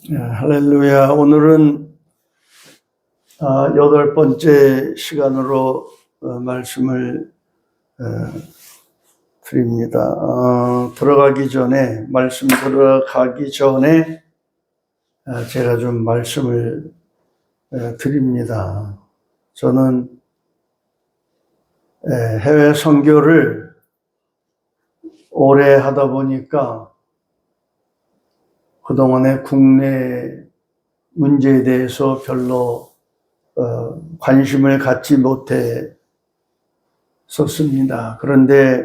할렐루야. 오늘은 8번째 시간으로 말씀을 드립니다. 말씀 들어가기 전에 제가 좀 말씀을 드립니다. 저는 해외 선교를 오래 하다 보니까 그동안의 국내 문제에 대해서 별로 관심을 갖지 못했었습니다. 그런데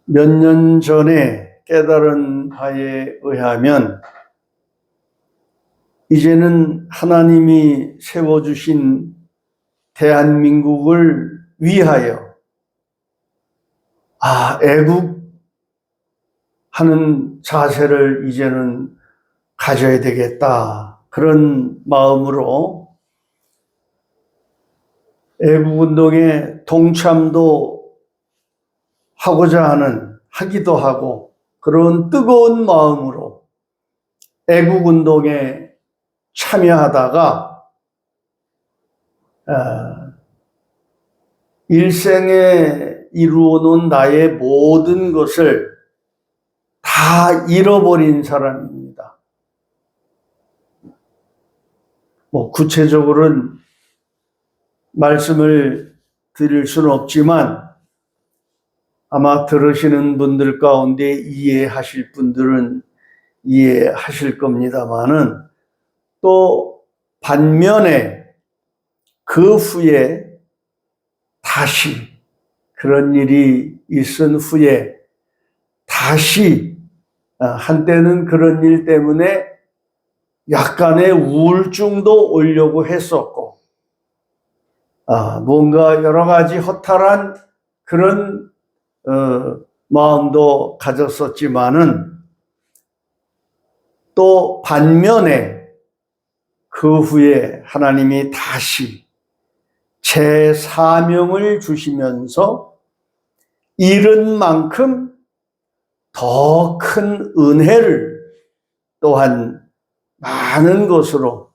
몇 년 전에 깨달은 바에 의하면 이제는 하나님이 세워주신 대한민국을 위하여 애국하는 자세를 이제는 가져야 되겠다. 그런 마음으로 애국운동에 동참도 하기도 하고 그런 뜨거운 마음으로 애국운동에 참여하다가 일생에 이루어놓은 나의 모든 것을 다 잃어버린 사람입니다. 구체적으로는 말씀을 드릴 수는 없지만 아마 들으시는 분들 가운데 이해하실 분들은 이해하실 겁니다만은 또 반면에 그 후에 다시 그런 일이 있은 후에 다시 한때는 그런 일 때문에 약간의 우울증도 오려고 했었고 뭔가 여러 가지 허탈한 그런 마음도 가졌었지만은 또 반면에 그 후에 하나님이 다시 제 사명을 주시면서 잃은 만큼 더 큰 은혜를 또한 많은 것으로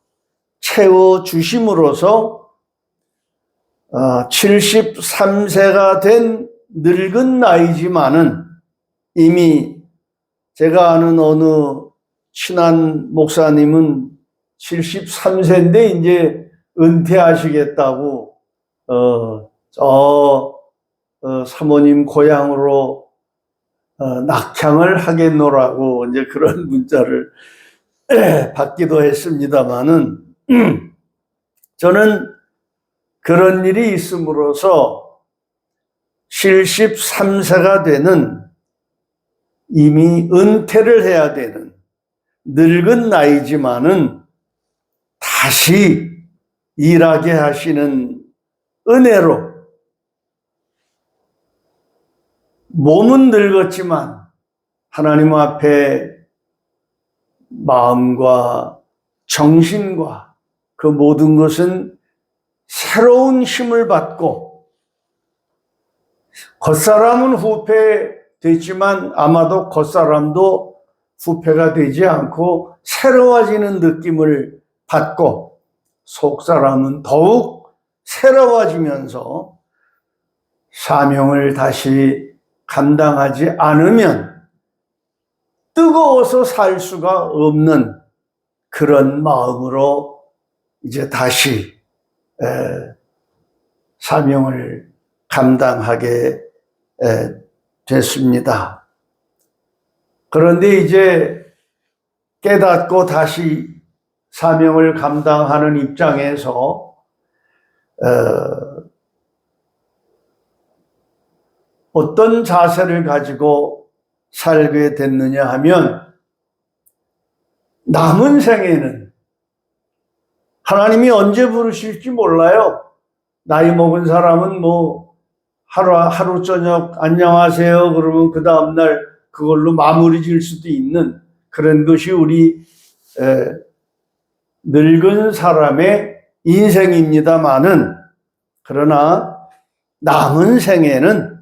채워주심으로써 73세가 된 늙은 나이지만은 이미 제가 아는 어느 친한 목사님은 73세인데 이제 은퇴하시겠다고 사모님 고향으로 낙향을 하겠노라고 이제 그런 문자를 받기도 했습니다만은 저는 그런 일이 있음으로써 73세가 되는 이미 은퇴를 해야 되는 늙은 나이지만은 다시 일하게 하시는 은혜로 몸은 늙었지만 하나님 앞에 마음과 정신과 그 모든 것은 새로운 힘을 받고 겉사람은 후패됐지만 아마도 겉사람도 후패가 되지 않고 새로워지는 느낌을 받고 속사람은 더욱 새로워지면서 사명을 다시 감당하지 않으면 뜨거워서 살 수가 없는 그런 마음으로 이제 다시 사명을 감당하게 됐습니다. 그런데 이제 깨닫고 다시 사명을 감당하는 입장에서 어떤 자세를 가지고 살게 됐느냐 하면 남은 생에는 하나님이 언제 부르실지 몰라요. 나이 먹은 사람은 하루 저녁 안녕하세요 그러면 그 다음날 그걸로 마무리 질 수도 있는 그런 것이 우리 늙은 사람의 인생입니다마는 그러나 남은 생에는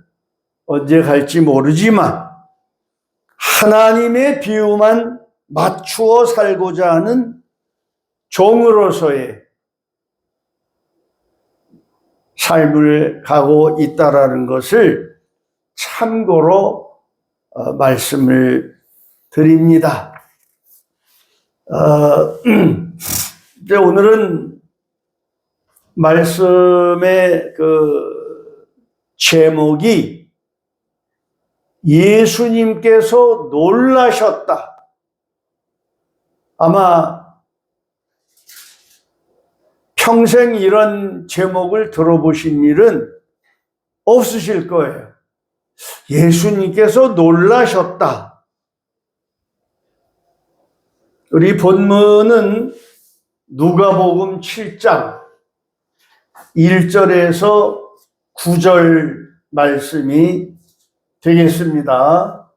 언제 갈지 모르지만 하나님의 비움한 맞추어 살고자 하는 종으로서의 삶을 가고 있다라는 것을 참고로 말씀을 드립니다. 이제 오늘은 말씀의 그 제목이 예수님께서 놀라셨다. 아마 평생 이런 제목을 들어보신 일은 없으실 거예요. 예수님께서 놀라셨다. 우리 본문은 누가복음 7장 1절에서 9절 말씀이 되겠습니다.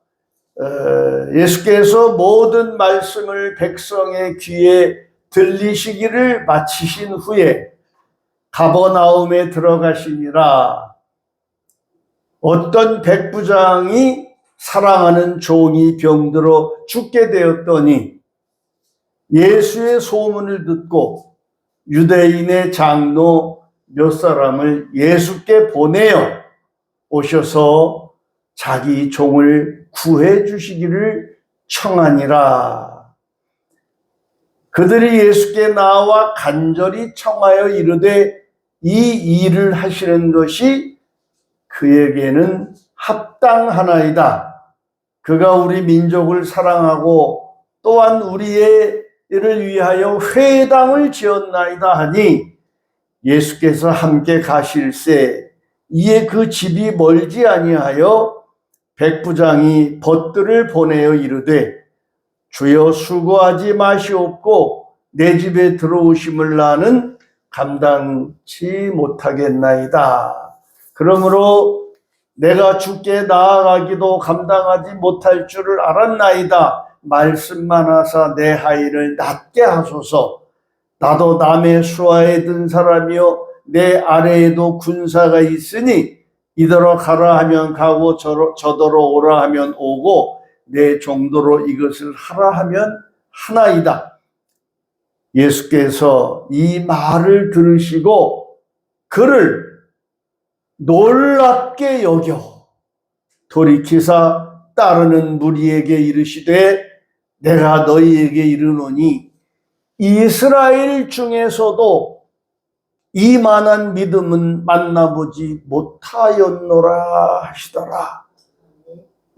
예수께서 모든 말씀을 백성의 귀에 들리시기를 마치신 후에 가버나움에 들어가시니라. 어떤 백부장이 사랑하는 종이 병들어 죽게 되었더니 예수의 소문을 듣고 유대인의 장로 몇 사람을 예수께 보내어 오셔서 자기 종을 구해 주시기를 청하니라. 그들이 예수께 나와 간절히 청하여 이르되 이 일을 하시는 것이 그에게는 합당하나이다. 그가 우리 민족을 사랑하고 또한 우리의 이를 위하여 회당을 지었나이다 하니 예수께서 함께 가실새 이에 그 집이 멀지 아니하여 백부장이 벗들을 보내어 이르되 주여 수고하지 마시옵고 내 집에 들어오심을 나는 감당치 못하겠나이다. 그러므로 내가 주께 나아가기도 감당하지 못할 줄을 알았나이다. 말씀만 하사 내 하인을 낫게 하소서. 나도 남의 수하에 든 사람이요 내 아래에도 군사가 있으니 이더러 가라 하면 가고 저더러 오라 하면 오고 내 정도로 이것을 하라 하면 하나이다. 예수께서 이 말을 들으시고 그를 놀랍게 여겨 돌이키사 따르는 무리에게 이르시되 내가 너희에게 이르노니 이스라엘 중에서도 이만한 믿음은 만나보지 못하였노라 하시더라.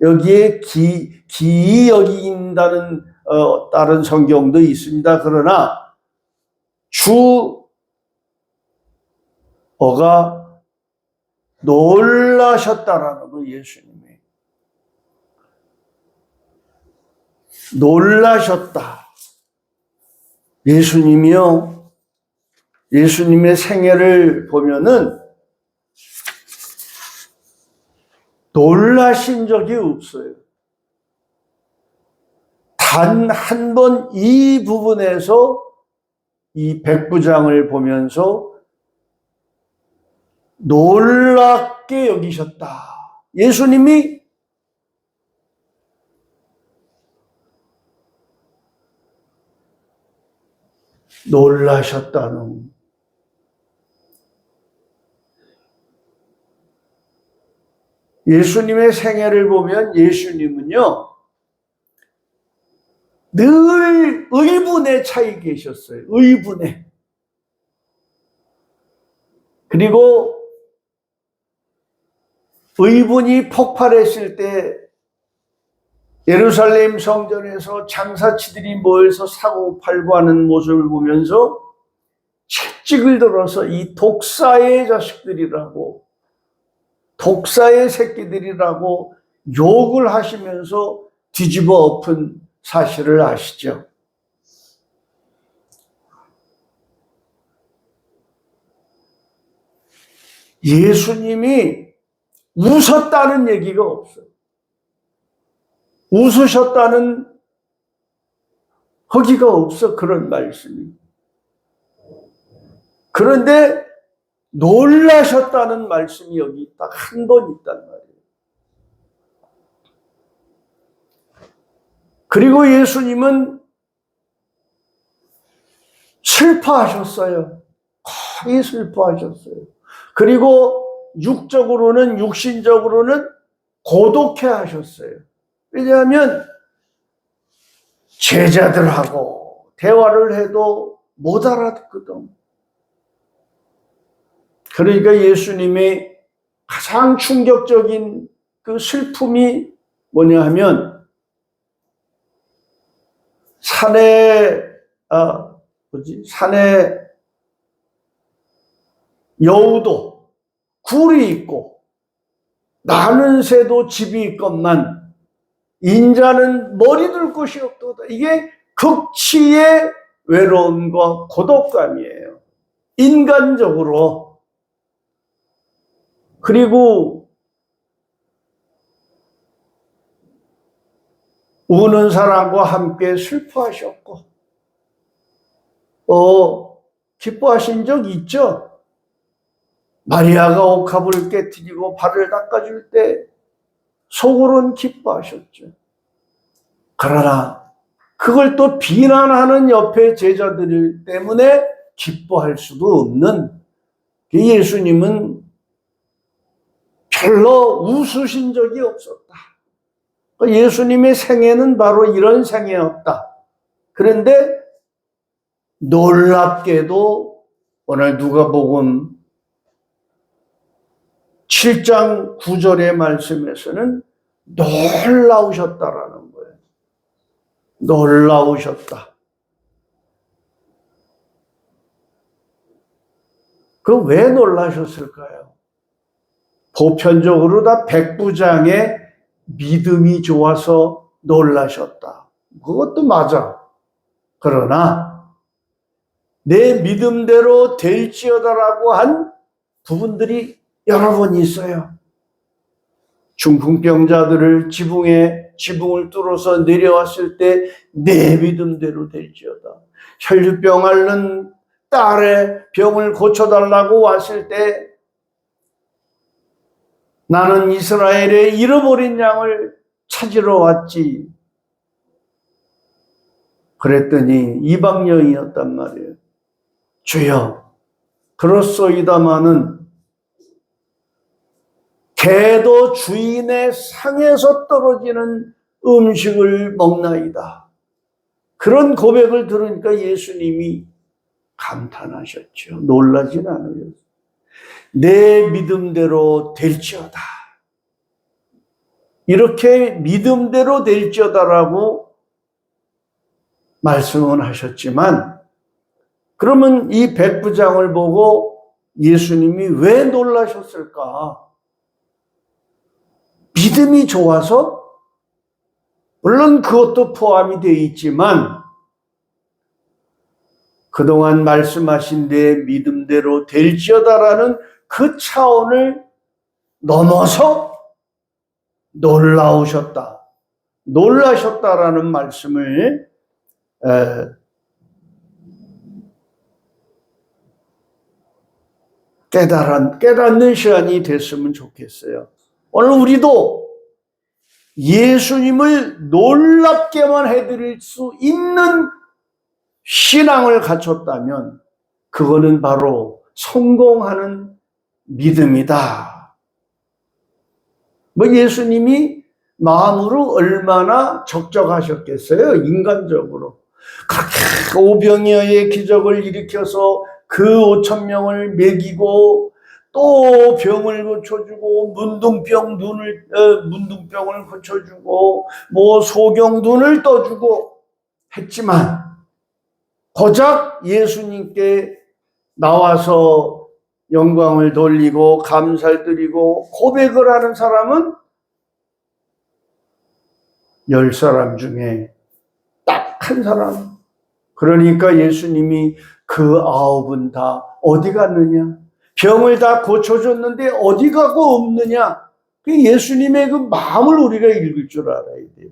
여기에 기이 여긴다는 다른 성경도 있습니다. 그러나 주어가 놀라셨다라는 거. 예수님이 놀라셨다. 예수님이요, 예수님의 생애를 보면은 놀라신 적이 없어요. 단 한 번 이 부분에서 이 백부장을 보면서 놀랍게 여기셨다. 예수님이 놀라셨다는. 예수님의 생애를 보면 예수님은요 늘 의분에 차에 계셨어요. 의분에. 그리고 의분이 폭발했을 때 예루살렘 성전에서 장사치들이 모여서 사고 팔고 하는 모습을 보면서 채찍을 들어서 이 독사의 자식들이라고, 독사의 새끼들이라고 욕을 하시면서 뒤집어 엎은 사실을 아시죠? 예수님이 웃었다는 얘기가 없어요. 웃으셨다는 허기가 없어, 그런 말씀이. 그런데 놀라셨다는 말씀이 여기 딱 한 번 있단 말이에요. 그리고 예수님은 슬퍼하셨어요. 거의 슬퍼하셨어요. 그리고 육신적으로는 고독해 하셨어요. 왜냐하면 제자들하고 대화를 해도 못 알아듣거든. 그러니까 예수님의 가장 충격적인 그 슬픔이 뭐냐 하면 산에 여우도 굴이 있고 나는 새도 집이 있건만 인자는 머리 둘 곳이 없도다. 이게 극치의 외로움과 고독감이에요. 인간적으로. 그리고 우는 사람과 함께 슬퍼하셨고 기뻐하신 적 있죠? 마리아가 옥합을 깨트리고 발을 닦아줄 때 속으로는 기뻐하셨죠. 그러나 그걸 또 비난하는 옆에 제자들 때문에 기뻐할 수도 없는 예수님은 별로 웃으신 적이 없었다. 예수님의 생애는 바로 이런 생애였다. 그런데 놀랍게도 오늘 누가복음 7장 9절의 말씀에서는 놀라우셨다라는 거예요. 놀라우셨다. 그럼 왜 놀라셨을까요? 보편적으로 다 백부장의 믿음이 좋아서 놀라셨다. 그것도 맞아. 그러나 내 믿음대로 될지어다라고 한 부분들이 여러 번 있어요. 중풍병자들을 지붕을 뚫어서 내려왔을 때 내 믿음대로 될지어다. 혈류병 앓는 딸의 병을 고쳐달라고 왔을 때 나는 이스라엘의 잃어버린 양을 찾으러 왔지. 그랬더니 이방 여인이었단 말이에요. 주여, 그렇소이다마는 개도 주인의 상에서 떨어지는 음식을 먹나이다. 그런 고백을 들으니까 예수님이 감탄하셨죠. 놀라진 않으셨어요. 내 믿음대로 될지어다. 이렇게 믿음대로 될지어다라고 말씀은 하셨지만, 그러면 이 백부장을 보고 예수님이 왜 놀라셨을까? 믿음이 좋아서? 물론 그것도 포함이 되어 있지만 그동안 말씀하신 내 믿음대로 될지어다라는 그 차원을 넘어서 놀라셨다라는 말씀을 깨닫는 시간이 됐으면 좋겠어요. 오늘 우리도 예수님을 놀랍게만 해드릴 수 있는 신앙을 갖췄다면 그거는 바로 성공하는 믿음이다. 예수님이 마음으로 얼마나 적적하셨겠어요? 인간적으로. 그렇게 오병이어의 기적을 일으켜서 그 5,000명을 먹이고 또 병을 고쳐주고 문둥병을 고쳐주고 소경 눈을 떠주고 했지만 고작 예수님께 나와서 영광을 돌리고 감사를 드리고 고백을 하는 사람은 10사람 중에 딱 한 사람. 그러니까 예수님이 그 9은 다 어디 갔느냐? 병을 다 고쳐줬는데 어디 가고 없느냐? 예수님의 그 마음을 우리가 읽을 줄 알아야 돼요.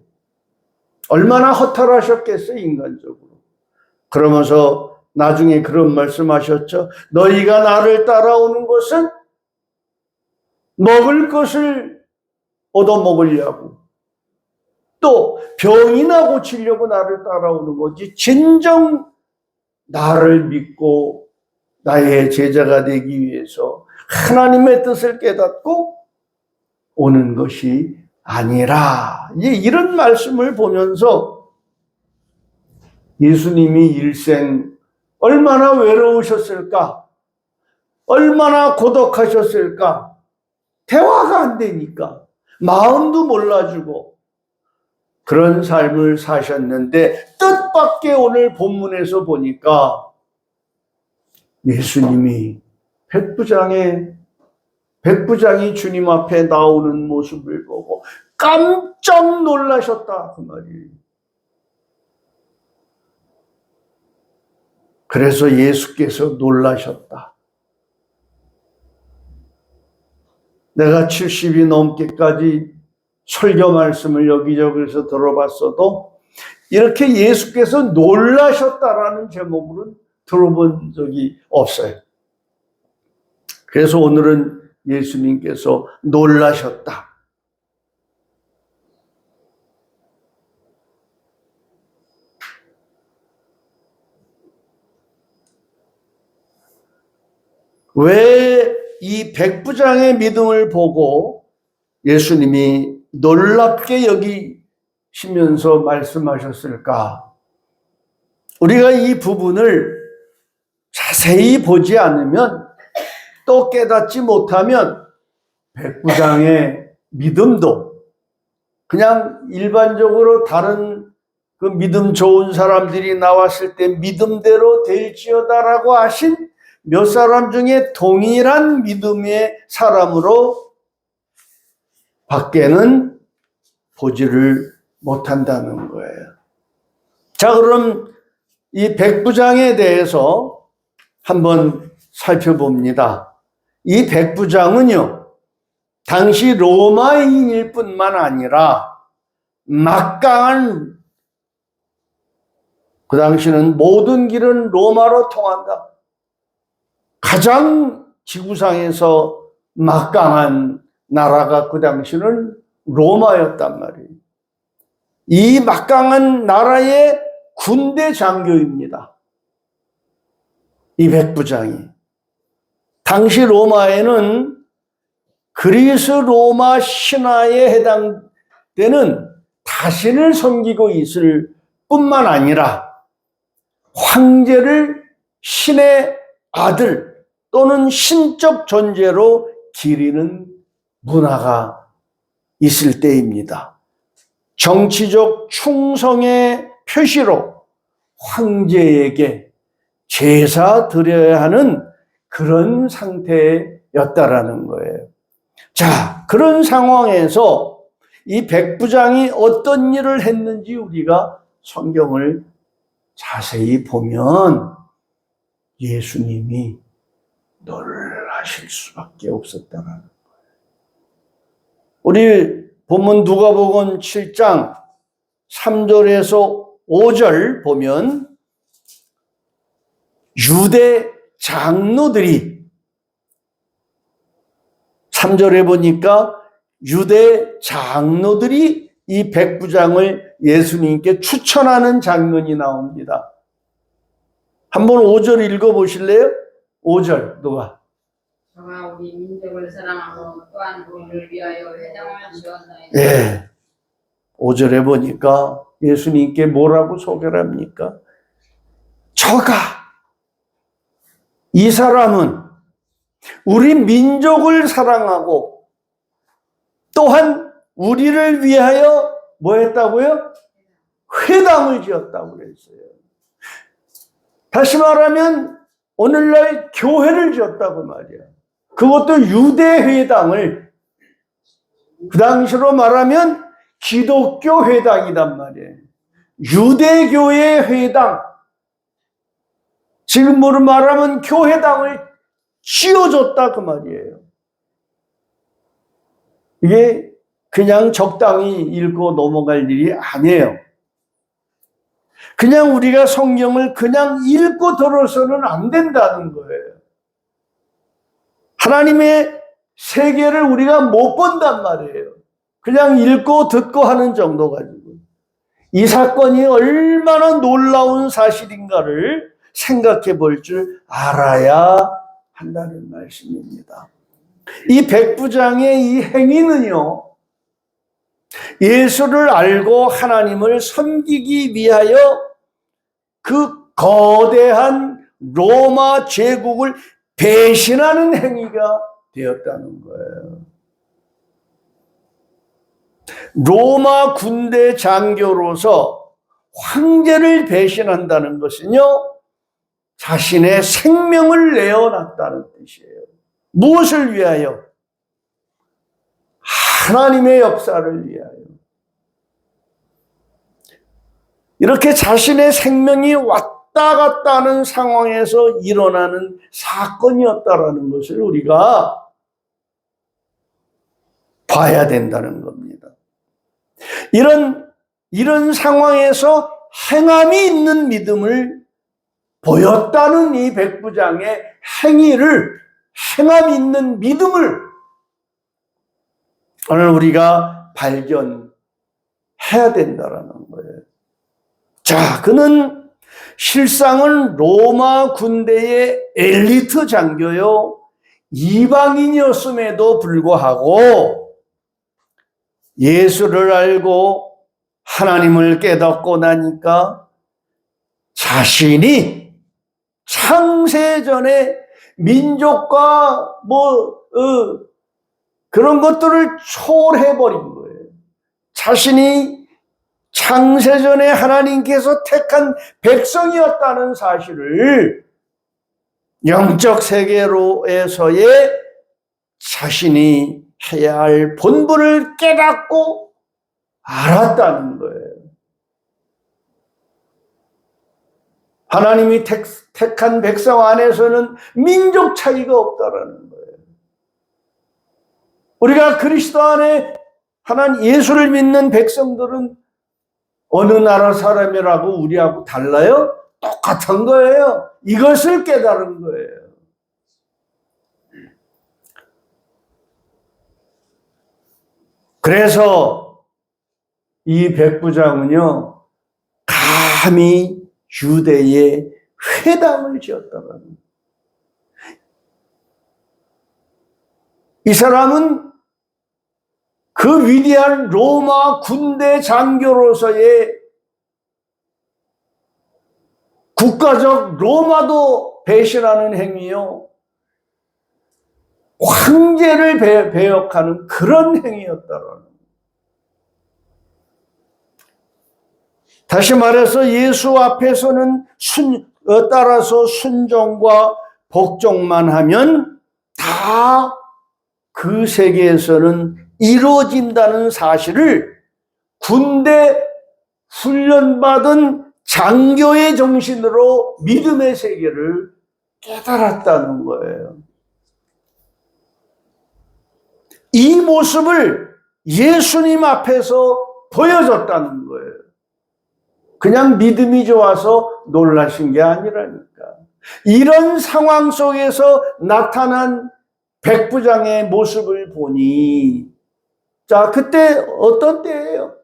얼마나 허탈하셨겠어요, 인간적으로. 그러면서 나중에 그런 말씀하셨죠. 너희가 나를 따라오는 것은 먹을 것을 얻어먹으려고. 또 병이나 고치려고 나를 따라오는 거지, 진정 나를 믿고 나의 제자가 되기 위해서 하나님의 뜻을 깨닫고 오는 것이 아니라, 이런 말씀을 보면서 예수님이 일생 얼마나 외로우셨을까, 얼마나 고독하셨을까. 대화가 안 되니까 마음도 몰라주고 그런 삶을 사셨는데, 뜻밖의 오늘 본문에서 보니까 예수님이 백부장이 주님 앞에 나오는 모습을 보고 깜짝 놀라셨다, 그 말이에요. 그래서 예수께서 놀라셨다. 내가 70이 넘게까지 설교 말씀을 여기저기서 들어봤어도 이렇게 예수께서 놀라셨다라는 제목으로는 들어본 적이 없어요. 그래서 오늘은 예수님께서 놀라셨다. 왜 이 백부장의 믿음을 보고 예수님이 놀랍게 여기시면서 말씀하셨을까? 우리가 이 부분을 자세히 보지 않으면, 또 깨닫지 못하면 백부장의 믿음도 그냥 일반적으로 다른 그 믿음 좋은 사람들이 나왔을 때 믿음대로 될지어다라고 하신 몇 사람 중에 동일한 믿음의 사람으로 밖에는 보지를 못한다는 거예요. 자, 그럼 이 백부장에 대해서 한번 살펴봅니다. 이 백부장은요, 당시 로마인일 뿐만 아니라 막강한, 그 당시는 모든 길은 로마로 통한다. 가장 지구상에서 막강한 나라가 그 당시는 로마였단 말이에요. 이 막강한 나라의 군대 장교입니다. 이 백부장이. 당시 로마에는 그리스 로마 신화에 해당되는 다신을 섬기고 있을 뿐만 아니라 황제를 신의 아들 또는 신적 존재로 기리는 문화가 있을 때입니다. 정치적 충성의 표시로 황제에게 제사 드려야 하는 그런 상태였다라는 거예요. 자, 그런 상황에서 이 백부장이 어떤 일을 했는지 우리가 성경을 자세히 보면 예수님이 놀라실 수밖에 없었다는 거예요. 우리 본문 누가복음 7장 3절에서 5절 보면 유대 장로들이, 3절에 보니까 유대 장로들이 이 백부장을 예수님께 추천하는 장면이 나옵니다. 한번 5절 읽어보실래요? 5절 누가? 저가 우리 민족을 사랑하고 또한 우리를 위하여 회당을 지었나이다. 예. 5절에 보니까 예수님께 뭐라고 소개를 합니까? 저가, 이 사람은 우리 민족을 사랑하고 또한 우리를 위하여 뭐 했다고요? 회당을 지었다고 그랬어요. 다시 말하면 오늘날 교회를 지었다고 말이야. 그것도 유대회당을, 그 당시로 말하면 기독교 회당이란 말이에요. 유대교의 회당, 지금으로 말하면 교회당을 지어줬다 그 말이에요. 이게 그냥 적당히 읽고 넘어갈 일이 아니에요. 그냥 우리가 성경을 그냥 읽고 들어서는 안 된다는 거예요. 하나님의 세계를 우리가 못 본단 말이에요. 그냥 읽고 듣고 하는 정도 가지고. 이 사건이 얼마나 놀라운 사실인가를 생각해 볼 줄 알아야 한다는 말씀입니다. 이 백부장의 이 행위는요, 예수를 알고 하나님을 섬기기 위하여 그 거대한 로마 제국을 배신하는 행위가 되었다는 거예요. 로마 군대 장교로서 황제를 배신한다는 것은요, 자신의 생명을 내어놨다는 뜻이에요. 무엇을 위하여? 하나님의 역사를 위하여. 이렇게 자신의 생명이 왔다 갔다 하는 상황에서 일어나는 사건이었다라는 것을 우리가 봐야 된다는 겁니다. 이런 상황에서 행함이 있는 믿음을 보였다는 이 백부장의 행함이 있는 믿음을 오늘 우리가 발견해야 된다는 거예요. 자, 그는 실상은 로마 군대의 엘리트 장교요, 이방인이었음에도 불구하고 예수를 알고 하나님을 깨닫고 나니까 자신이 창세전에 민족과 그런 것들을 초월해버린 거예요. 자신이 창세전에 하나님께서 택한 백성이었다는 사실을 영적 세계로에서의 자신이 해야 할 본분을 깨닫고 알았다는 거예요. 하나님이 택한 백성 안에서는 민족 차이가 없다라는 거예요. 우리가 그리스도 안에 하나님 예수를 믿는 백성들은 어느 나라 사람이라고 우리하고 달라요? 똑같은 거예요. 이것을 깨달은 거예요. 그래서 이 백부장은요, 감히 유대에 회당을 지었다는. 이 사람은 그 위대한 로마 군대 장교로서의 국가적 로마도 배신하는 행위요, 황제를 배역하는 그런 행위였다라는. 다시 말해서 예수 앞에서는 따라서 순종과 복종만 하면 다 그 세계에서는 이루어진다는 사실을 군대 훈련받은 장교의 정신으로 믿음의 세계를 깨달았다는 거예요. 이 모습을 예수님 앞에서 보여줬다는 거예요. 그냥 믿음이 좋아서 놀라신 게 아니라니까. 이런 상황 속에서 나타난 백부장의 모습을 보니, 자, 그때 어떤 때예요?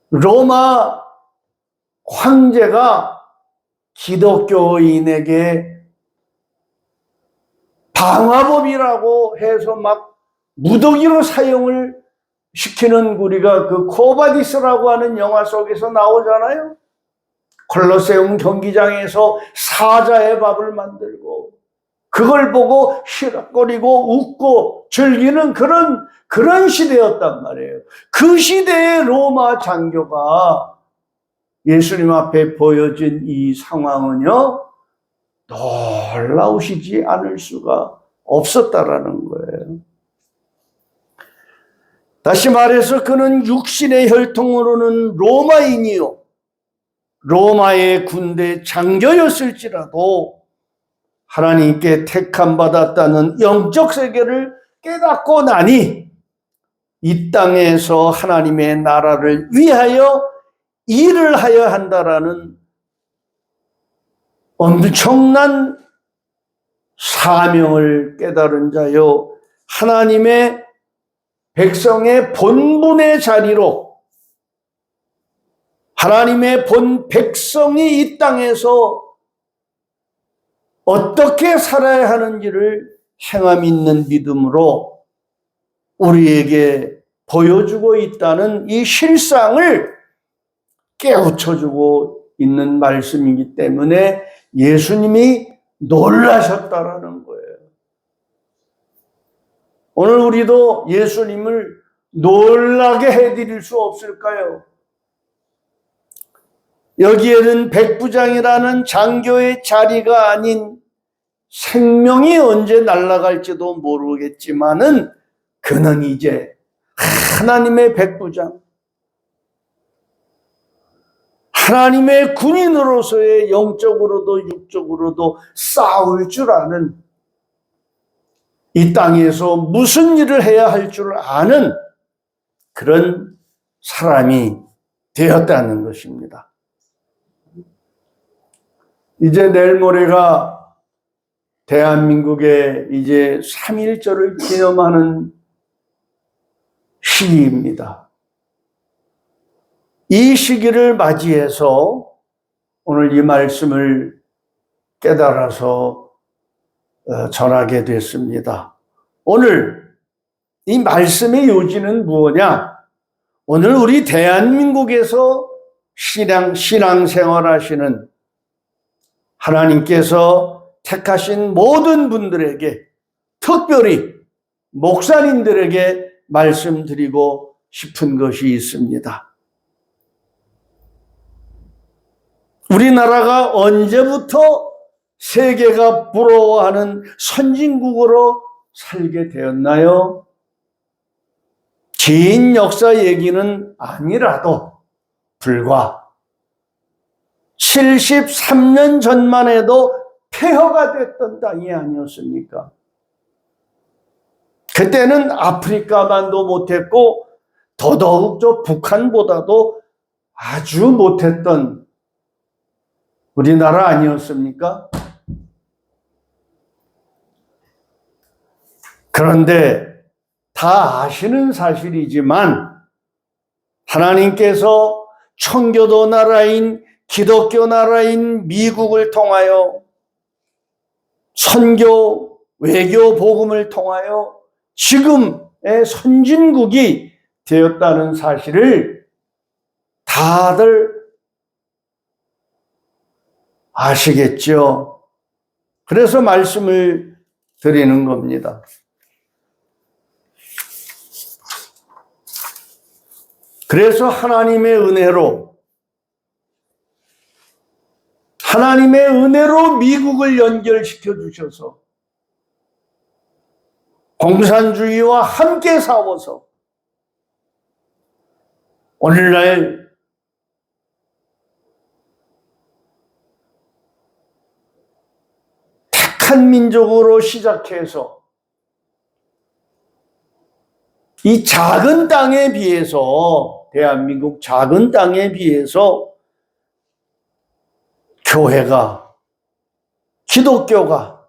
로마 황제가 기독교인에게 방화법이라고 해서 막 무더기로 사용을 시키는, 우리가 그 코바디스라고 하는 영화 속에서 나오잖아요. 콜로세움 경기장에서 사자의 밥을 만들고 그걸 보고 희락거리고 웃고 즐기는 그런 시대였단 말이에요. 그 시대의 로마 장교가 예수님 앞에 보여진 이 상황은요, 놀라우시지 않을 수가 없었다라는 거예요. 다시 말해서 그는 육신의 혈통으로는 로마인이요, 로마의 군대 장교였을지라도 하나님께 택함 받았다는 영적 세계를 깨닫고 나니 이 땅에서 하나님의 나라를 위하여 일을 하여 한다라는 엄청난 사명을 깨달은 자요, 하나님의 백성의 본분의 자리로 하나님의 본 백성이 이 땅에서 어떻게 살아야 하는지를 행함 있는 믿음으로 우리에게 보여주고 있다는 이 실상을 깨우쳐주고 있는 말씀이기 때문에 예수님이 놀라셨다라는 거예요. 오늘 우리도 예수님을 놀라게 해드릴 수 없을까요? 여기에는 백부장이라는 장교의 자리가 아닌 생명이 언제 날아갈지도 모르겠지만은 그는 이제 하나님의 백부장, 하나님의 군인으로서의 영적으로도 육적으로도 싸울 줄 아는, 이 땅에서 무슨 일을 해야 할 줄 아는 그런 사람이 되었다는 것입니다. 이제 내일 모레가 대한민국의 이제 3.1절을 기념하는 시기입니다. 이 시기를 맞이해서 오늘 이 말씀을 깨달아서 전하게 됐습니다. 오늘 이 말씀의 요지는 무엇냐? 오늘 우리 대한민국에서 신앙생활 하시는 하나님께서 택하신 모든 분들에게, 특별히 목사님들에게 말씀드리고 싶은 것이 있습니다. 우리나라가 언제부터 세계가 부러워하는 선진국으로 살게 되었나요? 긴 역사 얘기는 아니라도 불과 73년 전만 해도 폐허가 됐던 땅이 아니었습니까? 그때는 아프리카만도 못했고 더더욱 저 북한보다도 아주 못했던 우리나라 아니었습니까? 그런데 다 아시는 사실이지만 하나님께서 청교도 나라인 기독교 나라인 미국을 통하여 선교, 외교, 복음을 통하여 지금의 선진국이 되었다는 사실을 다들 아시겠죠? 그래서 말씀을 드리는 겁니다. 그래서 하나님의 은혜로 미국을 연결시켜 주셔서 공산주의와 함께 싸워서 오늘날 택한 민족으로 시작해서 이 작은 땅에 비해서, 대한민국 작은 땅에 비해서 교회가, 기독교가,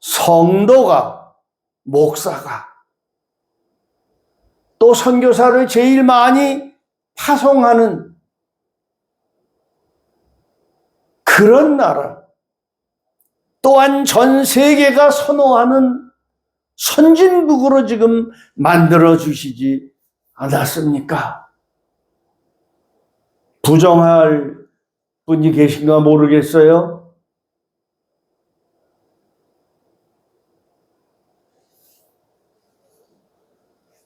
성도가, 목사가, 또 선교사를 제일 많이 파송하는 그런 나라, 또한 전 세계가 선호하는 선진국으로 지금 만들어 주시지 않았습니까? 부정할 분이 계신가 모르겠어요.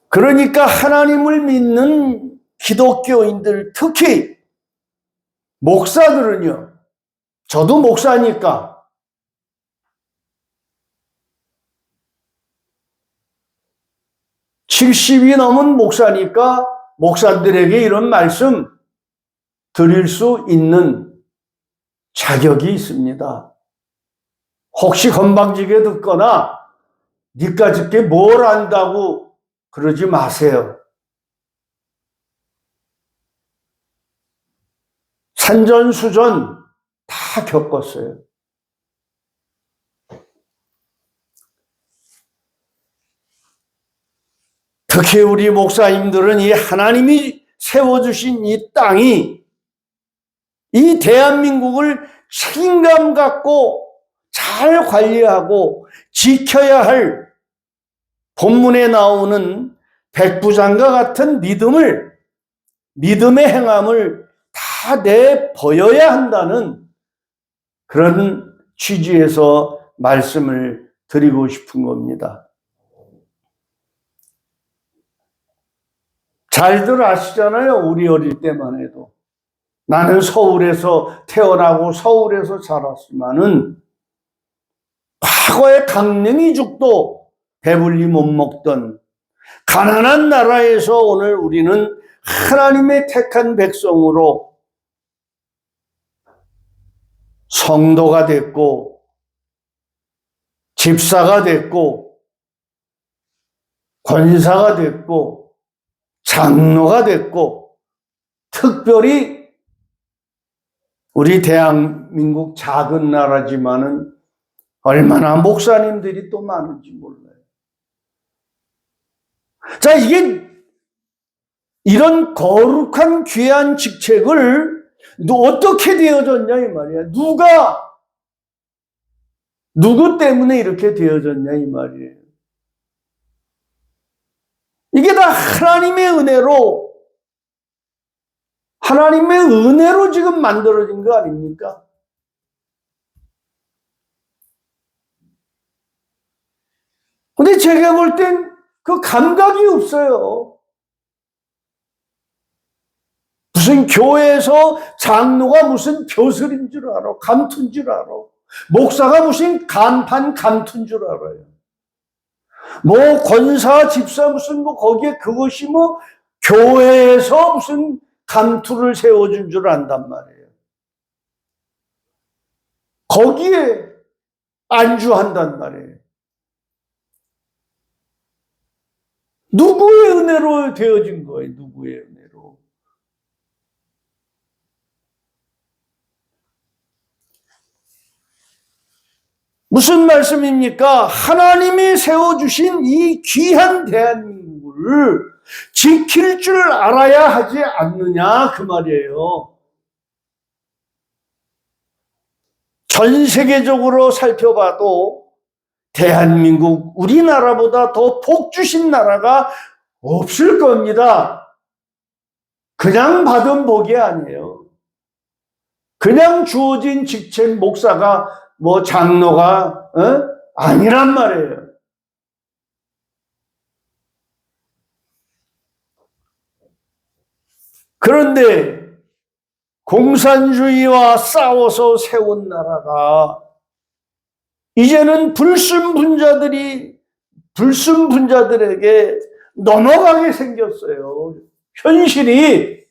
그러니까 하나님을 믿는 기독교인들, 특히 목사들은요, 저도 목사니까 (70이) 넘은 목사니까 목사들에게 이런 말씀 드릴 수 있는 자격이 있습니다. 혹시 건방지게 듣거나 니까짓게 뭘 안다고 그러지 마세요. 산전수전 다 겪었어요. 특히 우리 목사님들은 이 하나님이 세워주신 이 땅이 이 대한민국을 책임감 갖고 잘 관리하고 지켜야 할 본문에 나오는 백부장과 같은 믿음의 행함을 다 내보여야 한다는 그런 취지에서 말씀을 드리고 싶은 겁니다. 잘들 아시잖아요. 우리 어릴 때만 해도. 나는 서울에서 태어나고 서울에서 자랐지만은 과거의 강릉이죽도 배불리 못 먹던 가난한 나라에서 오늘 우리는 하나님의 택한 백성으로 성도가 됐고 집사가 됐고 권사가 됐고 장로가 됐고 특별히 우리 대한민국 작은 나라지만은 얼마나 목사님들이 또 많은지 몰라요. 자, 이게 이런 거룩한 귀한 직책을 어떻게 되어졌냐 이 말이야. 누구 때문에 이렇게 되어졌냐 이 말이에요. 이게 다 하나님의 은혜로 지금 만들어진 거 아닙니까? 근데 제가 볼 땐 그 감각이 없어요. 무슨 교회에서 장로가 무슨 벼슬인 줄 알아. 감투인 줄 알아. 목사가 무슨 간판 감투인 줄 알아요. 뭐 권사 집사 무슨 뭐 거기에 그것이 뭐 교회에서 무슨 감투를 세워준 줄 안단 말이에요. 거기에 안주한단 말이에요. 누구의 은혜로 되어진 거예요? 누구의 은혜로? 무슨 말씀입니까? 하나님이 세워주신 이 귀한 대한민국을 지킬 줄 알아야 하지 않느냐 그 말이에요. 전 세계적으로 살펴봐도 대한민국, 우리나라보다 더 복 주신 나라가 없을 겁니다. 그냥 받은 복이 아니에요. 그냥 주어진 직책 목사가 뭐 장로가 아니란 말이에요. 그런데 공산주의와 싸워서 세운 나라가 이제는 불순분자들에게 넘어가게 생겼어요. 현실이.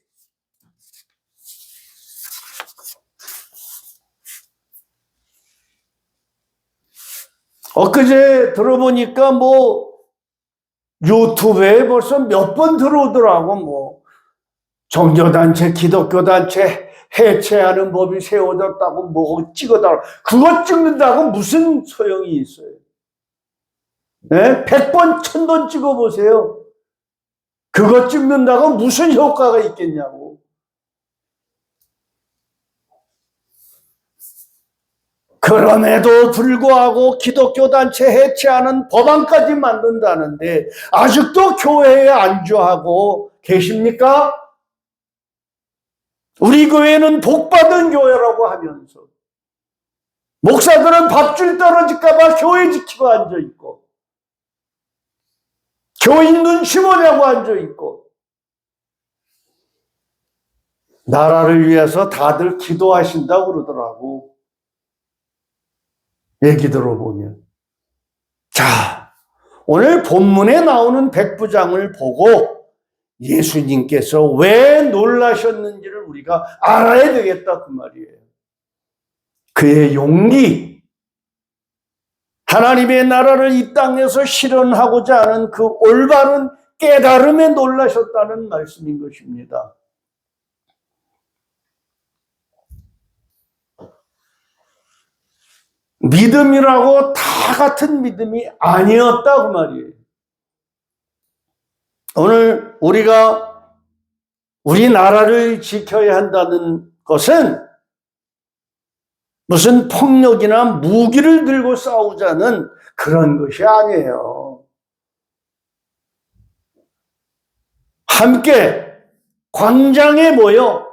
엊그제 들어보니까 뭐 유튜브에 벌써 몇 번 들어오더라고. 뭐 종교단체, 기독교단체 해체하는 법이 세워졌다고 뭐 찍어달라고. 그것 찍는다고 무슨 소용이 있어요? 네? 100번, 1000번 찍어보세요. 그것 찍는다고 무슨 효과가 있겠냐고. 그럼에도 불구하고 기독교단체 해체하는 법안까지 만든다는데 아직도 교회에 안주하고 계십니까? 우리 교회는 복받은 교회라고 하면서 목사들은 밥줄 떨어질까 봐 교회 지키고 앉아있고 교인 눈치 보냐고 앉아있고 나라를 위해서 다들 기도하신다고 그러더라고. 얘기 들어보면. 자, 오늘 본문에 나오는 백부장을 보고 예수님께서 왜 놀라셨는지를 우리가 알아야 되겠다 그 말이에요. 그의 용기, 하나님의 나라를 이 땅에서 실현하고자 하는 그 올바른 깨달음에 놀라셨다는 말씀인 것입니다. 믿음이라고 다 같은 믿음이 아니었다 그 말이에요. 오늘 우리가 우리나라를 지켜야 한다는 것은 무슨 폭력이나 무기를 들고 싸우자는 그런 것이 아니에요. 함께 광장에 모여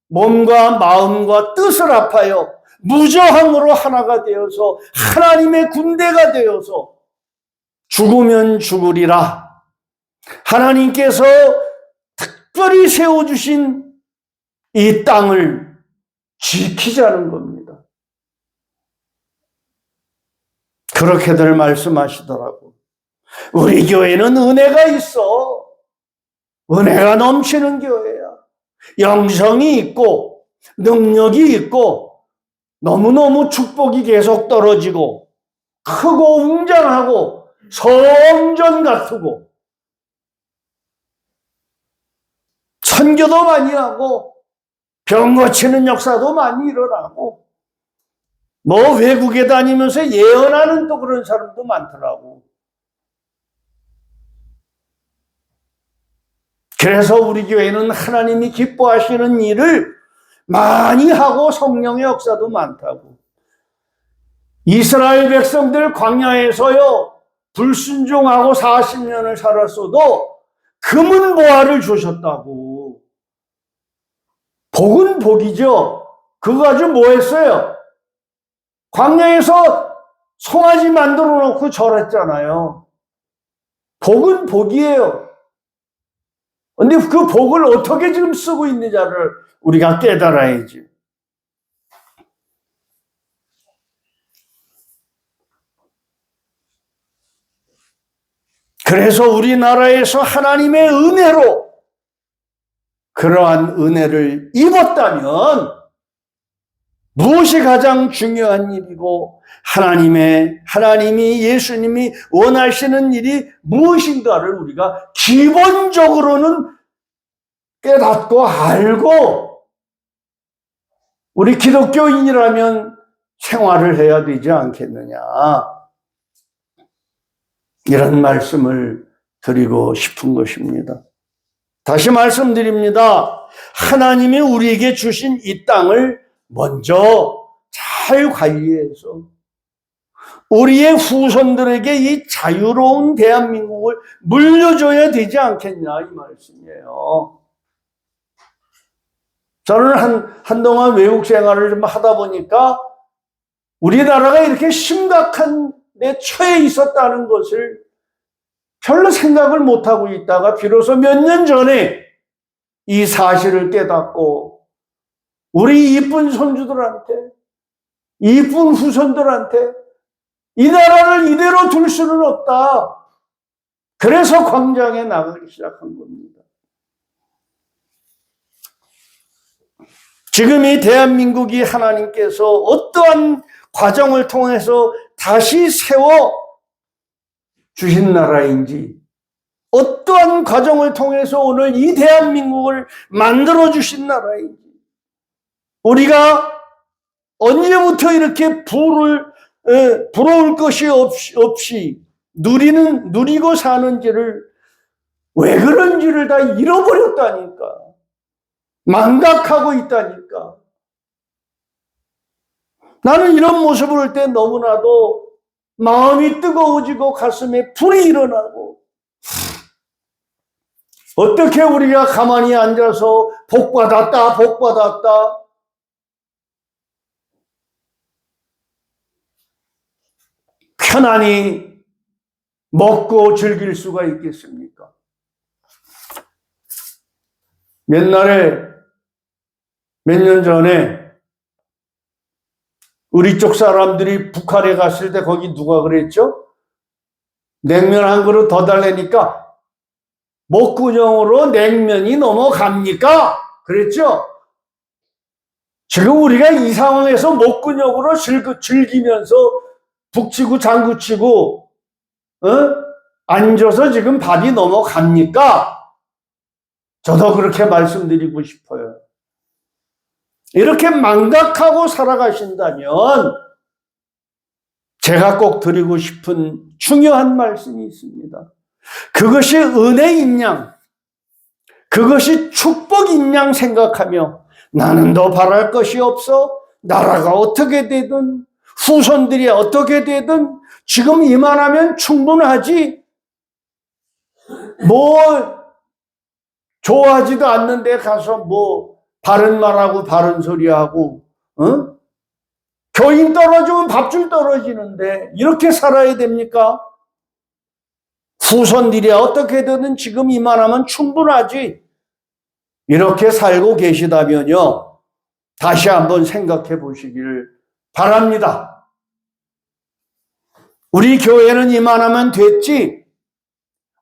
몸과 마음과 뜻을 합하여 무저항으로 하나가 되어서 하나님의 군대가 되어서 죽으면 죽으리라. 하나님께서 특별히 세워주신 이 땅을 지키자는 겁니다. 그렇게들 말씀하시더라고. 우리 교회는 은혜가 있어. 은혜가 넘치는 교회야. 영성이 있고 능력이 있고 너무너무 축복이 계속 떨어지고 크고 웅장하고 성전 같고 선교도 많이 하고 병 고치는 역사도 많이 일어나고 뭐 외국에 다니면서 예언하는 또 그런 사람도 많더라고. 그래서 우리 교회는 하나님이 기뻐하시는 일을 많이 하고 성령의 역사도 많다고. 이스라엘 백성들 광야에서요 불순종하고 40년을 살았어도 금은 보화를 주셨다고. 복은 복이죠. 그거 가지고 뭐 했어요? 광야에서 송아지 만들어 놓고 절했잖아요. 복은 복이에요. 근데 그 복을 어떻게 지금 쓰고 있느냐를 우리가 깨달아야지. 그래서 우리나라에서 하나님의 은혜로 그러한 은혜를 입었다면 무엇이 가장 중요한 일이고 하나님이 예수님이 원하시는 일이 무엇인가를 우리가 기본적으로는 깨닫고 알고 우리 기독교인이라면 생활을 해야 되지 않겠느냐. 이런 말씀을 드리고 싶은 것입니다. 다시 말씀드립니다. 하나님이 우리에게 주신 이 땅을 먼저 잘 관리해서 우리의 후손들에게 이 자유로운 대한민국을 물려줘야 되지 않겠냐 이 말씀이에요. 저는 한동안 외국 생활을 좀 하다 보니까 우리나라가 이렇게 심각한 데 처해 있었다는 것을 별로 생각을 못하고 있다가 비로소 몇 년 전에 이 사실을 깨닫고 우리 이쁜 손주들한테 이쁜 후손들한테 이 나라를 이대로 둘 수는 없다. 그래서 광장에 나가기 시작한 겁니다. 지금 이 대한민국이 하나님께서 어떠한 과정을 통해서 다시 세워 주신 나라인지 어떠한 과정을 통해서 오늘 이 대한민국을 만들어 주신 나라인지 우리가 언제부터 이렇게 부러울 것이 없이 누리고 사는지를 왜 그런지를 다 잃어버렸다니까. 망각하고 있다니까. 나는 이런 모습을 볼 때 너무나도 마음이 뜨거워지고 가슴에 불이 일어나고 어떻게 우리가 가만히 앉아서 복받았다 편안히 먹고 즐길 수가 있겠습니까? 옛날에 몇 년 전에 우리 쪽 사람들이 북한에 갔을 때 거기 누가 그랬죠? 냉면 한 그릇 더 달래니까 목구멍으로 냉면이 넘어갑니까? 그랬죠? 지금 우리가 이 상황에서 목구멍으로 즐기면서 북치고 장구치고 앉아서 지금 밥이 넘어갑니까? 저도 그렇게 말씀드리고 싶어요. 이렇게 망각하고 살아가신다면 제가 꼭 드리고 싶은 중요한 말씀이 있습니다. 그것이 은혜인 양, 그것이 축복인 양 생각하며 나는 더 바랄 것이 없어. 나라가 어떻게 되든 후손들이 어떻게 되든 지금 이만하면 충분하지. 뭐 좋아하지도 않는데 가서 뭐 바른 말하고 바른 소리하고 교인 떨어지면 밥줄 떨어지는데 이렇게 살아야 됩니까? 후손들이 어떻게 되든 지금 이만하면 충분하지. 이렇게 살고 계시다면요, 다시 한번 생각해 보시기를 바랍니다. 우리 교회는 이만하면 됐지,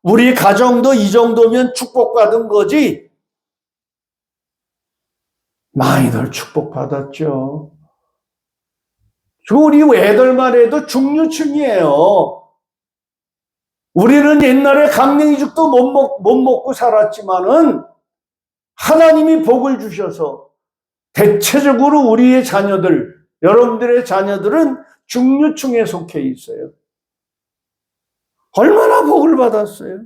우리 가정도 이 정도면 축복받은 거지. 많이들 축복받았죠. 우리 애들만 해도 중류층이에요. 우리는 옛날에 강냉이죽도 못 먹고 살았지만은 하나님이 복을 주셔서 대체적으로 우리의 자녀들, 여러분들의 자녀들은 중류층에 속해 있어요. 얼마나 복을 받았어요.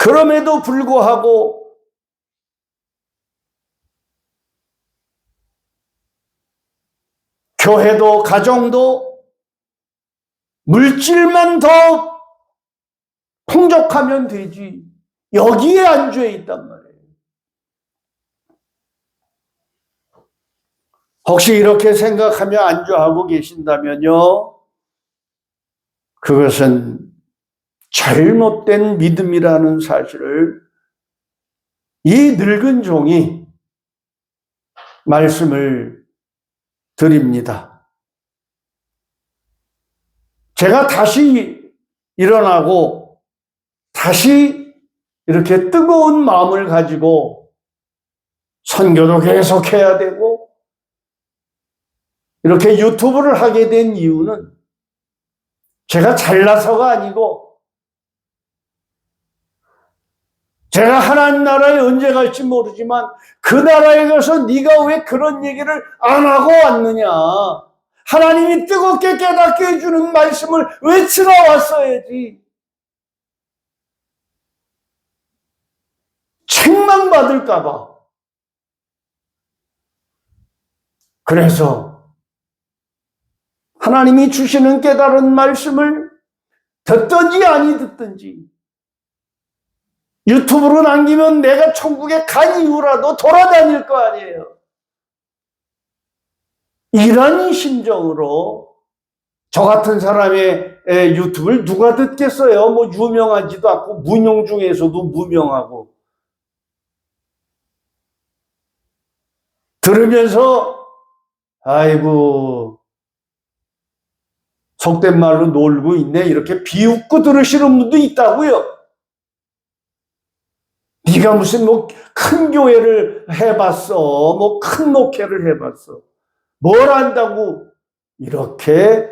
그럼에도 불구하고 교회도 가정도 물질만 더 풍족하면 되지, 여기에 안주해 있단 말이에요. 혹시 이렇게 생각하며 안주하고 계신다면요, 그것은 잘못된 믿음이라는 사실을 이 늙은 종이 말씀을 드립니다. 제가 다시 일어나고 다시 이렇게 뜨거운 마음을 가지고 선교도 계속해야 되고 이렇게 유튜브를 하게 된 이유는 제가 잘나서가 아니고 제가 하나님 나라에 언제 갈지 모르지만 그 나라에 가서 네가 왜 그런 얘기를 안 하고 왔느냐, 하나님이 뜨겁게 깨닫게 해주는 말씀을 외치러 왔어야지. 책망받을까 봐. 그래서 하나님이 주시는 깨달은 말씀을 듣든지 아니 듣든지 유튜브로 남기면 내가 천국에 간 이후라도 돌아다닐 거 아니에요. 이런 심정으로 저 같은 사람의 유튜브를 누가 듣겠어요? 뭐 유명하지도 않고 무명 중에서도 무명하고. 들으면서 아이고 속된 말로 놀고 있네 이렇게 비웃고 들으시는 분도 있다고요. 네가 무슨 뭐 큰 교회를 해봤어, 뭐 큰 목회를 해봤어, 뭘 안다고 이렇게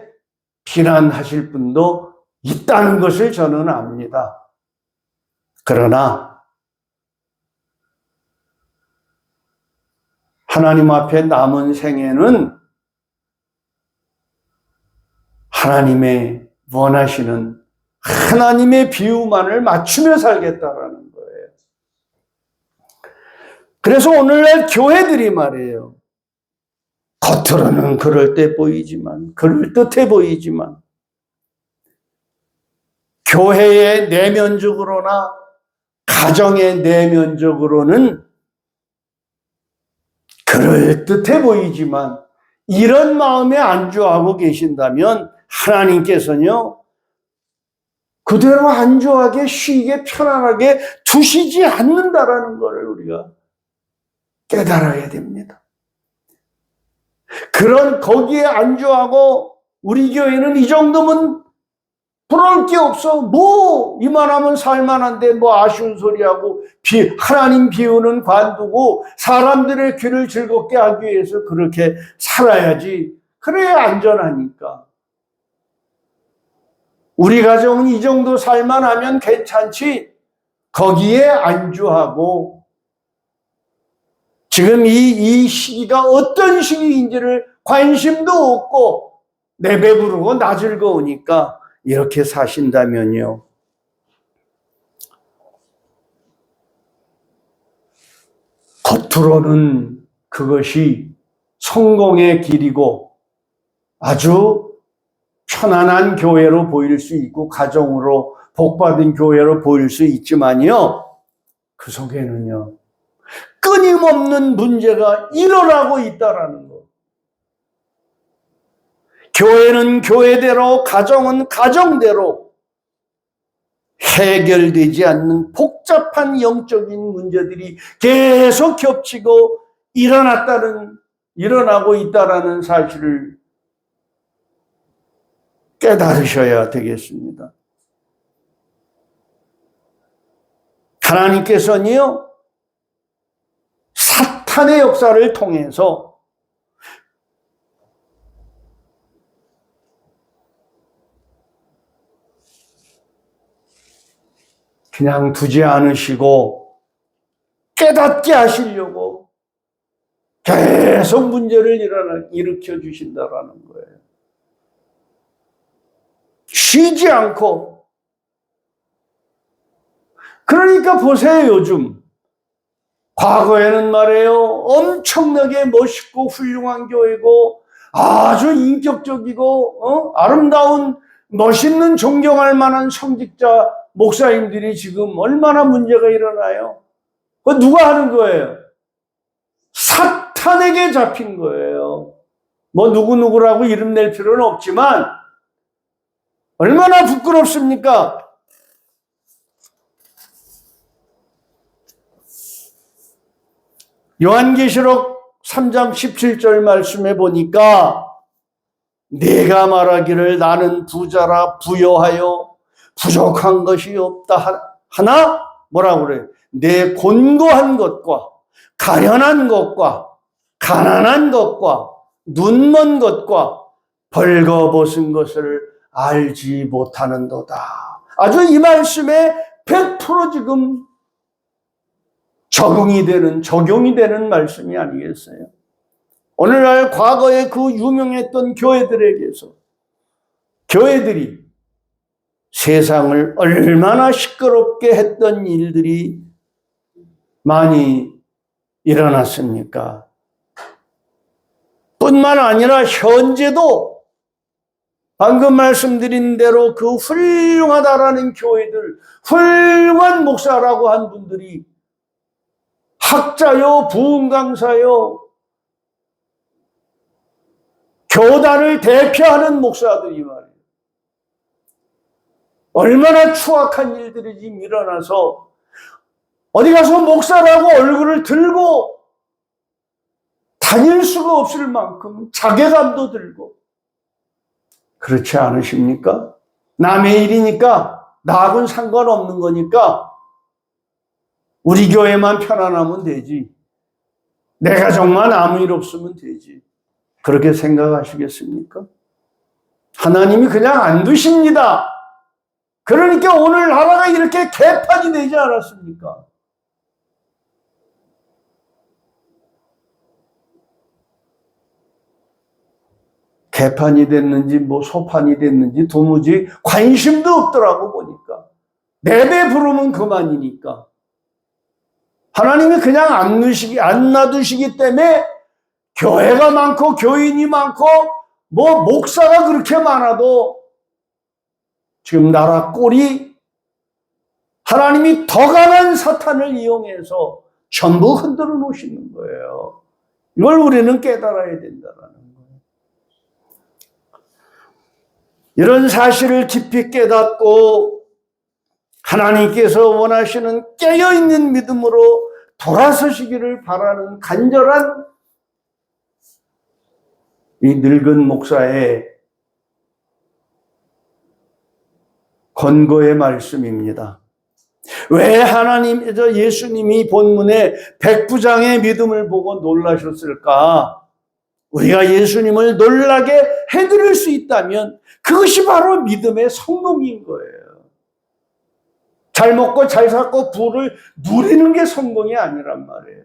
비난하실 분도 있다는 것을 저는 압니다. 그러나 하나님 앞에 남은 생애는 하나님의 원하시는 하나님의 비유만을 맞추며 살겠다라는 거예요. 그래서 오늘날 교회들이 말이에요, 겉으로는 그럴듯해 보이지만 교회의 내면적으로나 가정의 내면적으로는 그럴듯해 보이지만 이런 마음에 안주하고 계신다면 하나님께서는요 그대로 안주하게 쉬게 편안하게 두시지 않는다라는 것을 우리가 깨달아야 됩니다. 그런 거기에 안주하고 우리 교회는 이 정도면 부러울 게 없어, 뭐 이만하면 살만한데 뭐 아쉬운 소리하고 하나님 비우는 관두고 사람들의 귀를 즐겁게 하기 위해서 그렇게 살아야지, 그래야 안전하니까. 우리 가정은 이 정도 살만하면 괜찮지, 거기에 안주하고 지금 이 시기가 어떤 시기인지를 관심도 없고 내 배부르고 나 즐거우니까 이렇게 사신다면요. 겉으로는 그것이 성공의 길이고 아주 편안한 교회로 보일 수 있고 가정으로 복받은 교회로 보일 수 있지만요. 그 속에는요. 끊임없는 문제가 일어나고 있다라는 거. 교회는 교회대로, 가정은 가정대로 해결되지 않는 복잡한 영적인 문제들이 계속 겹치고 일어나고 있다라는 사실을 깨달으셔야 되겠습니다. 하나님께서는요, 사탄의 역사를 통해서 그냥 두지 않으시고 깨닫게 하시려고 계속 문제를 일으켜 주신다라는 거예요. 쉬지 않고. 그러니까 보세요, 요즘. 과거에는 말이에요, 엄청나게 멋있고 훌륭한 교회고 아주 인격적이고 아름다운 멋있는 존경할 만한 성직자 목사님들이 지금 얼마나 문제가 일어나요? 그거 누가 하는 거예요? 사탄에게 잡힌 거예요. 뭐 누구누구라고 이름 낼 필요는 없지만 얼마나 부끄럽습니까? 요한계시록 3장 17절 말씀에 보니까 네가 말하기를 나는 부자라 부여하여 부족한 것이 없다 하나 뭐라고 그래요? 내 곤고한 것과 가련한 것과 가난한 것과 눈먼 것과 벌거벗은 것을 알지 못하는도다. 아주 이 말씀에 100% 지금 적용이 되는 말씀이 아니겠어요? 오늘날 과거에 그 유명했던 교회들이 세상을 얼마나 시끄럽게 했던 일들이 많이 일어났습니까? 뿐만 아니라 현재도 방금 말씀드린 대로 그 훌륭하다라는 교회들, 훌륭한 목사라고 한 분들이 학자요, 부흥강사요, 교단을 대표하는 목사들이 말이에요. 얼마나 추악한 일들이 지금 일어나서 어디 가서 목사라고 얼굴을 들고 다닐 수가 없을 만큼 자괴감도 들고 그렇지 않으십니까? 남의 일이니까 나하고는 상관없는 거니까 우리 교회만 편안하면 되지. 내 가정만 아무 일 없으면 되지. 그렇게 생각하시겠습니까? 하나님이 그냥 안 두십니다. 그러니까 오늘 나라가 이렇게 개판이 되지 않았습니까? 개판이 됐는지 뭐 소판이 됐는지 도무지 관심도 없더라고 보니까. 내배 부르면 그만이니까. 하나님이 그냥 안 놔두시기 때문에 교회가 많고 교인이 많고 뭐 목사가 그렇게 많아도 지금 나라 꼴이 하나님이 더 강한 사탄을 이용해서 전부 흔들어 놓으시는 거예요. 이걸 우리는 깨달아야 된다는 거예요. 이런 사실을 깊이 깨닫고 하나님께서 원하시는 깨어있는 믿음으로 돌아서시기를 바라는 간절한 이 늙은 목사의 권고의 말씀입니다. 왜 예수님이 본문에 백부장의 믿음을 보고 놀라셨을까? 우리가 예수님을 놀라게 해드릴 수 있다면 그것이 바로 믿음의 성공인 거예요. 잘 먹고 잘 살고 부를 누리는 게 성공이 아니란 말이에요.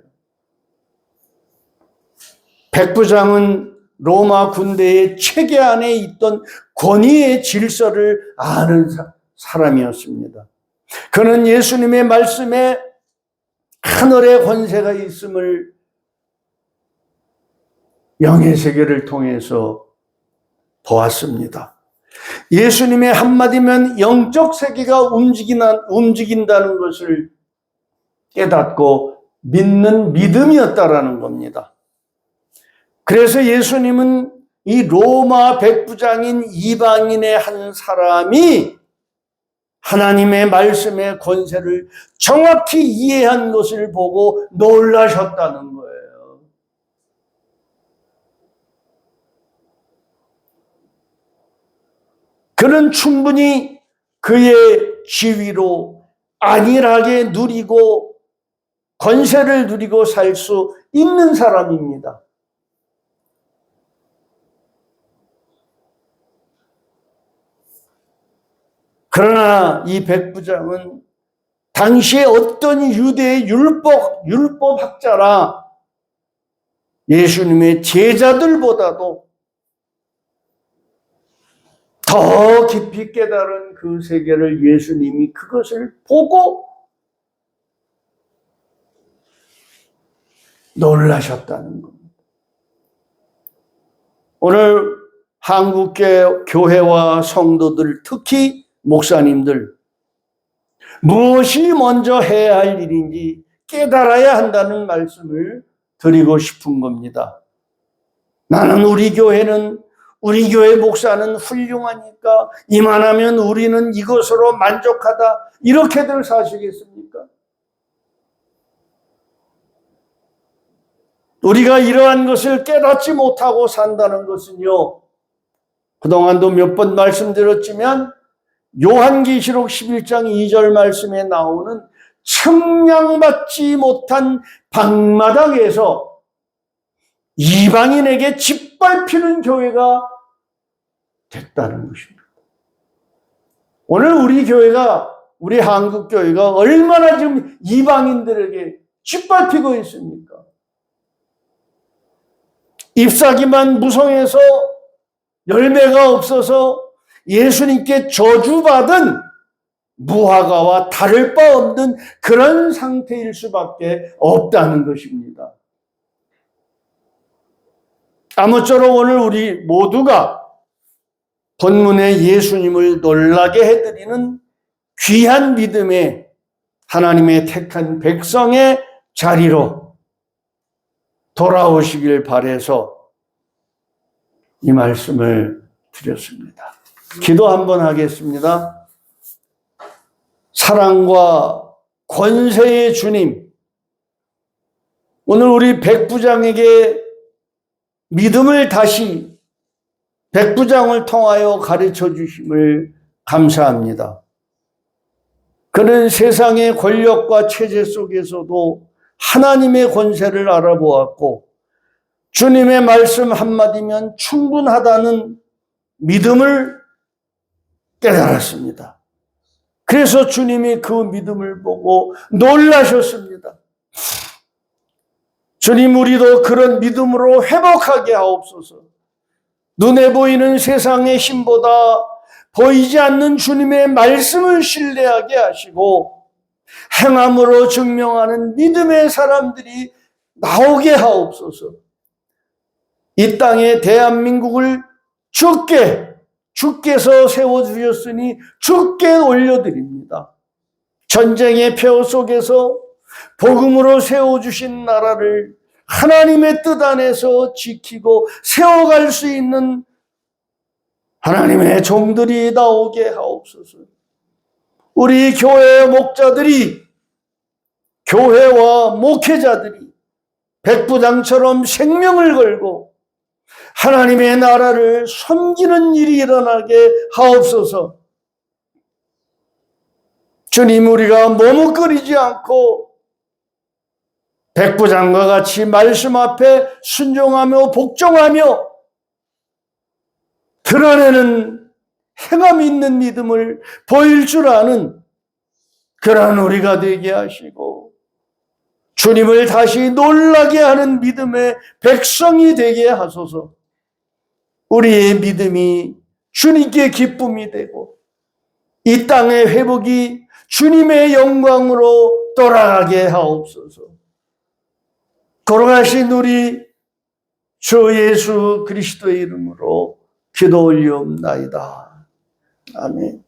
백부장은 로마 군대의 체계 안에 있던 권위의 질서를 아는 사람이었습니다. 그는 예수님의 말씀에 하늘의 권세가 있음을 영의 세계를 통해서 보았습니다. 예수님의 한마디면 영적 세계가 움직인다는 것을 깨닫고 믿는 믿음이었다라는 겁니다. 그래서 예수님은 이 로마 백부장인 이방인의 한 사람이 하나님의 말씀의 권세를 정확히 이해한 것을 보고 놀라셨다는 거예요. 그는 충분히 그의 지위로 안일하게 누리고 권세를 누리고 살 수 있는 사람입니다. 그러나 이 백부장은 당시에 어떤 유대의 율법학자라 예수님의 제자들보다도 더 깊이 깨달은 그 세계를 예수님이 그것을 보고 놀라셨다는 겁니다. 오늘 한국 교회와 성도들, 특히 목사님들, 무엇이 먼저 해야 할 일인지 깨달아야 한다는 말씀을 드리고 싶은 겁니다. 나는 우리 교회 목사는 훌륭하니까 이만하면 우리는 이것으로 만족하다, 이렇게들 사시겠습니까? 우리가 이러한 것을 깨닫지 못하고 산다는 것은요, 그동안도 몇 번 말씀드렸지만 요한계시록 11장 2절 말씀에 나오는 청량받지 못한 방마당에서 이방인에게 짓밟히는 교회가 됐다는 것입니다. 오늘 우리 한국교회가 얼마나 지금 이방인들에게 짓밟히고 있습니까? 잎사귀만 무성해서 열매가 없어서 예수님께 저주받은 무화과와 다를 바 없는 그런 상태일 수밖에 없다는 것입니다. 아무쪼록 오늘 우리 모두가 본문의 예수님을 놀라게 해드리는 귀한 믿음의 하나님의 택한 백성의 자리로 돌아오시길 바라서 이 말씀을 드렸습니다. 기도 한번 하겠습니다. 사랑과 권세의 주님, 오늘 우리 백부장에게 믿음을 다시 백부장을 통하여 가르쳐 주심을 감사합니다. 그는 세상의 권력과 체제 속에서도 하나님의 권세를 알아보았고 주님의 말씀 한마디면 충분하다는 믿음을 깨달았습니다. 그래서 주님이 그 믿음을 보고 놀라셨습니다. 주님, 우리도 그런 믿음으로 회복하게 하옵소서. 눈에 보이는 세상의 힘보다 보이지 않는 주님의 말씀을 신뢰하게 하시고 행함으로 증명하는 믿음의 사람들이 나오게 하옵소서. 이 땅에 대한민국을 주께서 세워주셨으니 주께 올려드립니다. 전쟁의 표 속에서 복음으로 세워주신 나라를 하나님의 뜻 안에서 지키고 세워갈 수 있는 하나님의 종들이 나오게 하옵소서. 우리 교회의 목자들이, 교회와 목회자들이 백부장처럼 생명을 걸고 하나님의 나라를 섬기는 일이 일어나게 하옵소서. 주님, 우리가 머뭇거리지 않고 백부장과 같이 말씀 앞에 순종하며 복종하며 드러내는 행함 있는 믿음을 보일 줄 아는 그런 우리가 되게 하시고 주님을 다시 놀라게 하는 믿음의 백성이 되게 하소서. 우리의 믿음이 주님께 기쁨이 되고 이 땅의 회복이 주님의 영광으로 돌아가게 하옵소서. 걸어가신 우리 주 예수 그리스도의 이름으로 기도 올리옵나이다. 아멘.